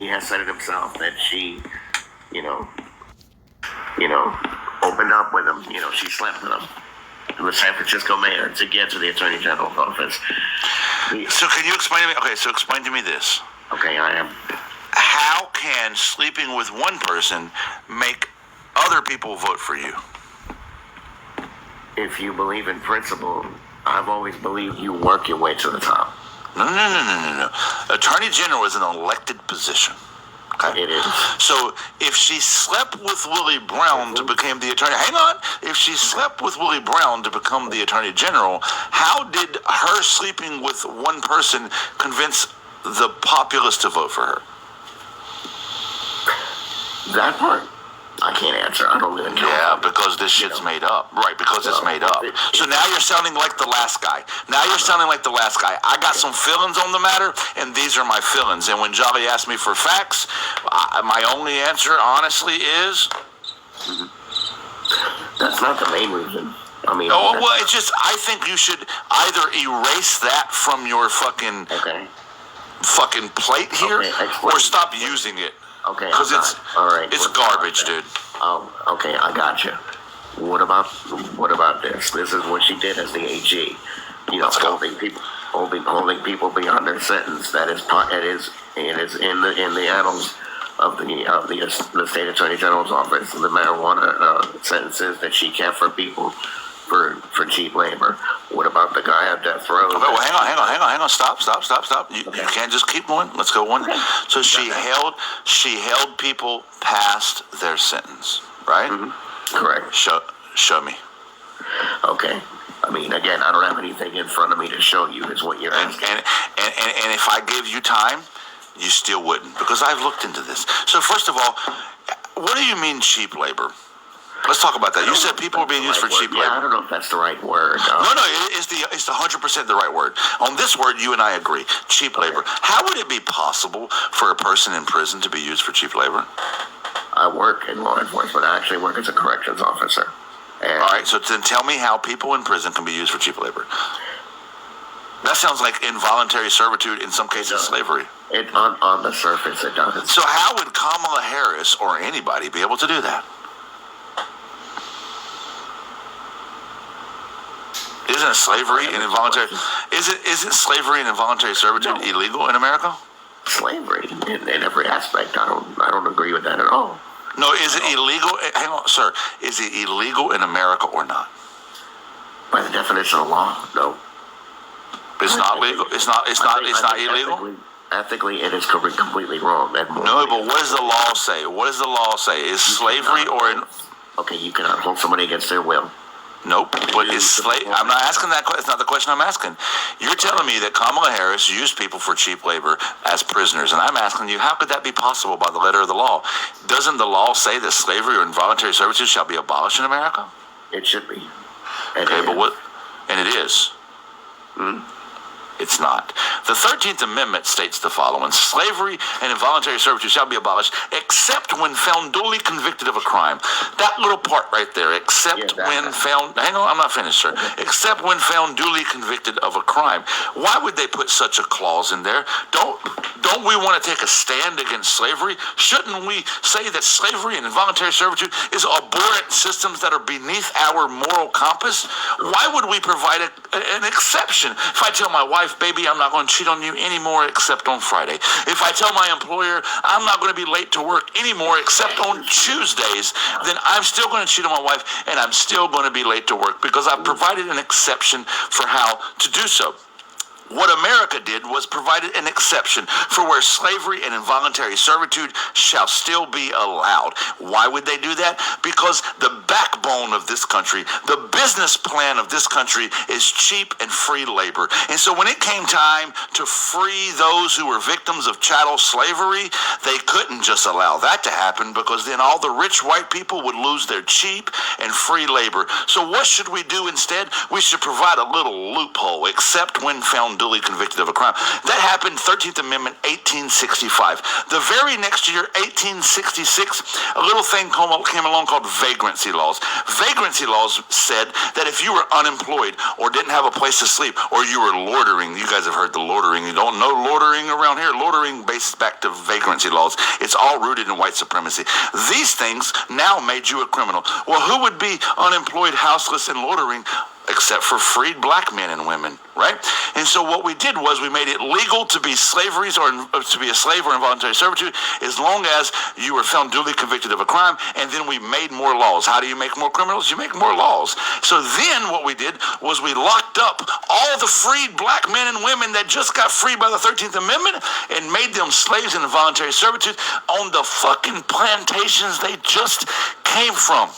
has said it himself that she, you know, you know, opened up with him. She slept with him. The San Francisco mayor to get to the Attorney General's office. So can you explain to me? Okay, so explain to me this. Okay, I am. How can sleeping with one person make other people vote for you? If you believe in principle, I've always believed you work your way to the top. No. Attorney General is an elected position. Okay. It is. So if she slept with Willie Brown to become the attorney, hang on. If she slept with Willie Brown to become the Attorney General, how did her sleeping with one person convince the populace to vote for her? That part, I can't answer. I don't even know. Yeah, because this shit's made up. Right, because it's made up. So now you're sounding like the last guy. I got some feelings on the matter, and these are my feelings. And when Jolly asked me for facts, my only answer, honestly, is... That's not the main reason. It's just, I think you should either erase that from your fucking plate here, or stop using it. Okay, because all right. It's garbage, dude. Oh, okay, I got you. What about this? This is what she did as the AG. Holding people beyond their sentence. That is in the annals of the state attorney general's office. The marijuana sentences that she kept for people for cheap labor. What about the guy at death row? Okay, well, hang on. Stop. You can't just keep going. Let's go one. Okay. So she held people past their sentence, right? Mm-hmm. Correct. Show me. Okay. Again, I don't have anything in front of me to show you. Is what you're asking. And if I gave you time, you still wouldn't, because I've looked into this. So first of all, what do you mean cheap labor? Let's talk about that. You said people are being used for cheap labor. I don't know if that's the right word. No, it's the 100% the right word. On this word, you and I agree. Cheap labor. How would it be possible for a person in prison to be used for cheap labor? I work in law enforcement. I actually work as a corrections officer. All right, so then tell me how people in prison can be used for cheap labor. That sounds like involuntary servitude, in some cases slavery. On the surface, it doesn't. So how would Kamala Harris or anybody be able to do that? Isn't slavery and involuntary? Isn't slavery and involuntary servitude illegal in America? Slavery in every aspect. I don't agree with that at all. No, is it illegal? Hang on, sir. Is it illegal in America or not? By the definition of law, no. It's not legal. It's not illegal. Ethically, it is completely wrong. No, but what does the law say? What does the law say? Is slavery or? Okay, you cannot hold somebody against their will. Nope. But is I'm not asking that. It's not the question I'm asking. You're telling me that Kamala Harris used people for cheap labor as prisoners, and I'm asking you, how could that be possible by the letter of the law? Doesn't the law say that slavery or involuntary servitude shall be abolished in America? It should be. Okay, but what? And it is. It's not. The 13th Amendment states the following: slavery and involuntary servitude shall be abolished except when found duly convicted of a crime. That little part right there, except when found, hang on, I'm not finished, sir. Except when found duly convicted of a crime. Why would they put such a clause in there? Don't we want to take a stand against slavery? Shouldn't we say that slavery and involuntary servitude is abhorrent systems that are beneath our moral compass? Why would we provide an exception? If I tell my wife, baby, I'm not going to cheat on you anymore except on Friday. If I tell my employer I'm not going to be late to work anymore except on Tuesdays, then I'm still going to cheat on my wife and I'm still going to be late to work because I've provided an exception for how to do so. What America did was provided an exception for where slavery and involuntary servitude shall still be allowed. Why would they do that? Because the backbone of this country, the business plan of this country is cheap and free labor. And so when it came time to free those who were victims of chattel slavery, they couldn't just allow that to happen because then all the rich white people would lose their cheap and free labor. So what should we do instead? We should provide a little loophole, except when found duly convicted of a crime. That happened 13th Amendment 1865. The very next year, 1866, a little thing came along called vagrancy laws. Vagrancy laws said that if you were unemployed or didn't have a place to sleep or you were loitering, you guys have heard the loitering. You don't know loitering around here. Loitering bases back to vagrancy laws. It's all rooted in white supremacy. These things now made you a criminal. Well, who would be unemployed, houseless, and loitering except for freed black men and women, right? And so what we did was we made it legal to be slaveries or to be a slave or involuntary servitude as long as you were found duly convicted of a crime, and then we made more laws. How do you make more criminals? You make more laws. So then what we did was we locked up all the freed black men and women that just got freed by the 13th Amendment and made them slaves in involuntary servitude on the fucking plantations they just came from.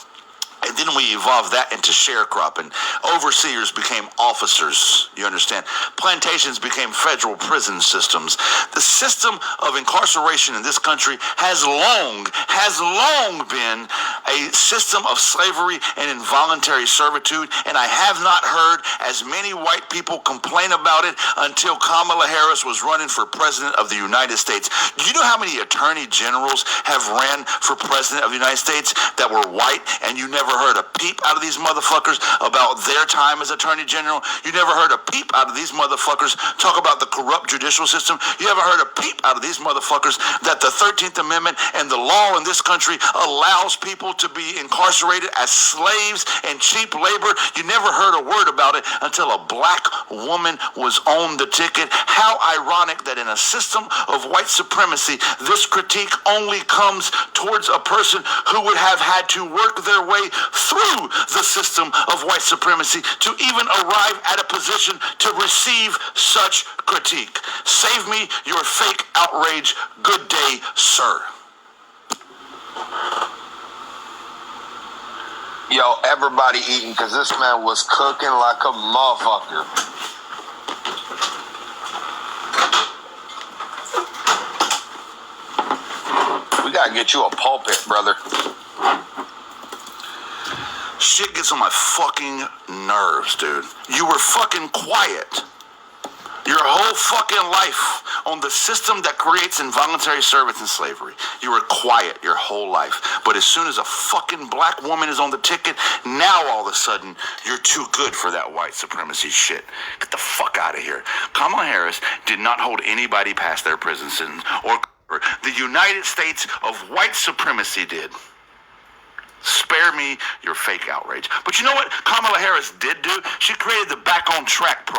And then we evolved that into sharecropping. Overseers became officers, you understand? Plantations became federal prison systems. The system of incarceration in this country has long been a system of slavery and involuntary servitude, and I have not heard as many white people complain about it until Kamala Harris was running for president of the United States. Do you know how many attorney generals have ran for president of the United States that were white, and you never heard a peep out of these motherfuckers about their time as attorney general? You never heard a peep out of these motherfuckers talk about the corrupt judicial system? You ever heard a peep out of these motherfuckers that the 13th Amendment and the law in this country allows people to be incarcerated as slaves and cheap labor? You never heard a word about it until a black woman was on the ticket. How ironic that in a system of white supremacy, this critique only comes towards a person who would have had to work their way through the system of white supremacy to even arrive at a position to receive such critique. Save me your fake outrage. Good day, sir. Yo, everybody eating because this man was cooking like a motherfucker. We gotta get you a pulpit, brother. Shit gets on my fucking nerves, dude. You were fucking quiet your whole fucking life on the system that creates involuntary service and slavery. You were quiet your whole life. But as soon as a fucking black woman is on the ticket, now all of a sudden you're too good for that white supremacy shit. Get the fuck out of here. Kamala Harris did not hold anybody past their prison sentence, or the United States of white supremacy did. Spare me your fake outrage. But you know what Kamala Harris did do? She created the Back on Track program.